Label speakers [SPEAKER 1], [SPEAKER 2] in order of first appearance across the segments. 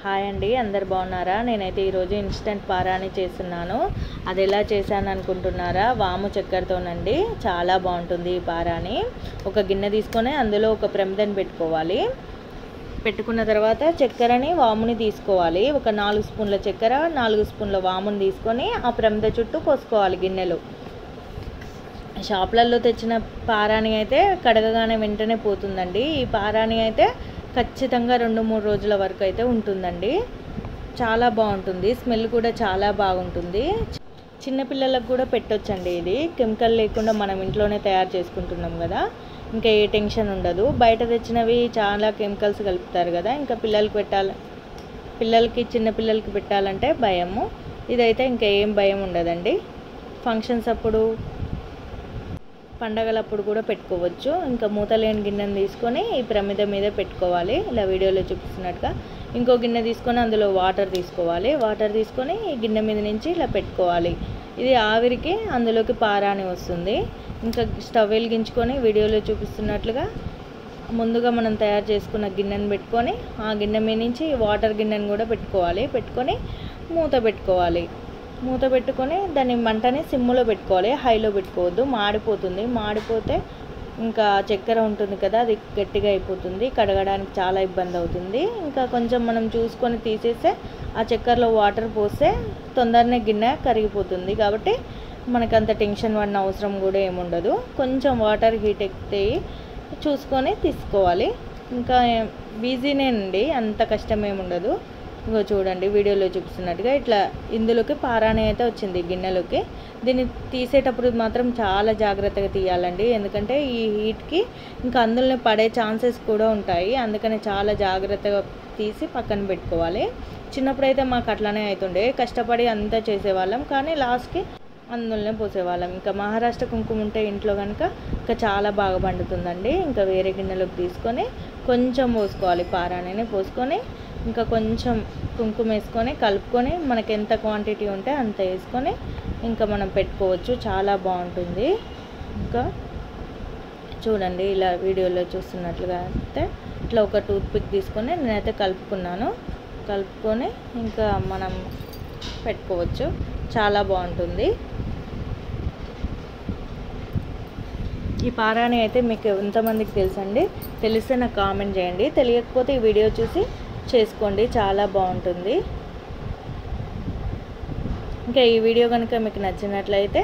[SPEAKER 1] Hi అండి, అందరు బాగున్నారా? నేనైతే ఈరోజు ఇన్స్టెంట్ పారాని చేస్తున్నాను. అది ఎలా చేశాను అనుకుంటున్నారా? వాము చక్కెరతోనండి. చాలా బాగుంటుంది ఈ పారాని. ఒక గిన్నె తీసుకొని అందులో ఒక ప్రమిదని పెట్టుకోవాలి. పెట్టుకున్న తర్వాత చక్కెరని వాముని తీసుకోవాలి. ఒక 4 స్పూన్ల చక్కెర 4 స్పూన్ల వాముని తీసుకొని ఆ ప్రమిద చుట్టూ పోసుకోవాలి గిన్నెలో. షాప్లలో తెచ్చిన పారాని అయితే కడగగానే వెంటనే పోతుందండి. ఈ పారాని అయితే ఖచ్చితంగా 2-3 రోజుల వరకు అయితే ఉంటుందండి. చాలా బాగుంటుంది, స్మెల్ కూడా చాలా బాగుంటుంది. చిన్నపిల్లలకు కూడా పెట్టొచ్చండి. ఇది కెమికల్ లేకుండా మనం ఇంట్లోనే తయారు చేసుకుంటున్నాం కదా, ఇంకా ఏ టెన్షన్ ఉండదు. బయట తెచ్చినవి చాలా కెమికల్స్ కలుపుతారు కదా, ఇంకా చిన్నపిల్లలకి పెట్టాలంటే భయము. ఇదైతే ఇంకా ఏం భయం ఉండదండి. ఫంక్షన్స్ అప్పుడు, పండగలప్పుడు కూడా పెట్టుకోవచ్చు. ఇంకా మూత లేని గిన్నెను తీసుకొని ఈ ప్రమిద మీద పెట్టుకోవాలి. ఇలా వీడియోలో చూపిస్తున్నట్టుగా ఇంకో గిన్నె తీసుకొని అందులో వాటర్ తీసుకోవాలి. వాటర్ తీసుకొని ఈ గిన్నె మీద నుంచి ఇలా పెట్టుకోవాలి. ఇది ఆవిరికి అందులోకి పారాని వస్తుంది. ఇంకా స్టవ్ వెలిగించుకొని వీడియోలో చూపిస్తున్నట్లుగా ముందుగా మనం తయారు చేసుకున్న గిన్నెను పెట్టుకొని ఆ గిన్నె మీద నుంచి వాటర్ గిన్నెను కూడా పెట్టుకోవాలి. పెట్టుకొని మూత పెట్టుకోవాలి. మూత పెట్టుకొని దాన్ని మంటని సిమ్లో పెట్టుకోవాలి, హైలో పెట్టుకోవద్దు. మాడిపోతుంది. మాడిపోతే ఇంకా చక్కెర ఉంటుంది కదా, అది గట్టిగా అయిపోతుంది. కడగడానికి చాలా ఇబ్బంది అవుతుంది. ఇంకా కొంచెం మనం చూసుకొని తీసేస్తే ఆ చక్కెరలో వాటర్ పోస్తే తొందరనే గిన్నె కరిగిపోతుంది. కాబట్టి మనకు అంత టెన్షన్ పడిన అవసరం కూడా ఏముండదు. కొంచెం వాటర్ హీట్ ఎక్కితే చూసుకొని తీసుకోవాలి. ఇంకా ఈజీనేనండి, అంత కష్టం ఏముండదు. ఇంకో చూడండి వీడియోలో చూపిస్తున్నట్టుగా ఇట్లా ఇందులోకి పారాని అయితే వచ్చింది గిన్నెలోకి. దీన్ని తీసేటప్పుడు మాత్రం చాలా జాగ్రత్తగా తీయాలండి, ఎందుకంటే ఈ హీట్కి ఇంకా అందులోనే పడే ఛాన్సెస్ కూడా ఉంటాయి. అందుకని చాలా జాగ్రత్తగా తీసి పక్కన పెట్టుకోవాలి. చిన్నప్పుడైతే మాకు అట్లానే అవుతుండే, కష్టపడి అంతా చేసేవాళ్ళం, కానీ లాస్ట్కి అందులోనే పోసేవాళ్ళం. ఇంకా మహారాష్ట్ర కుంకుమ ఉంటే ఇంట్లో కనుక ఇంకా చాలా బాగా పండుతుందండి. ఇంకా వేరే గిన్నెలోకి తీసుకొని కొంచెం పోసుకోవాలి, పారాని పోసుకొని ఇంకా కొంచెం కుంకుమ వేసుకొని కలుపుకొని మనకి ఎంత క్వాంటిటీ ఉంటే అంత వేసుకొని ఇంకా మనం పెట్టుకోవచ్చు. చాలా బాగుంటుంది. ఇంకా చూడండి ఇలా వీడియోలో చూస్తున్నట్లుగా అయితే ఇట్లా ఒక టూత్ పిక్ తీసుకొని నేనైతే కలుపుకొని ఇంకా మనం పెట్టుకోవచ్చు. చాలా బాగుంటుంది. ఈ పారాని అయితే మీకు ఎంతమందికి తెలుసండి? తెలిస్తే నాకు కామెంట్ చేయండి. తెలియకపోతే ఈ వీడియో చూసి చేసుకోండి, చాలా బాగుంటుంది. ఇంకా ఈ వీడియో కనుక మీకు నచ్చినట్లయితే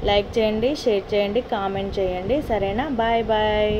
[SPEAKER 1] లైక్ చేయండి, షేర్ చేయండి, కామెంట్ చేయండి. సరేనా? Bye bye.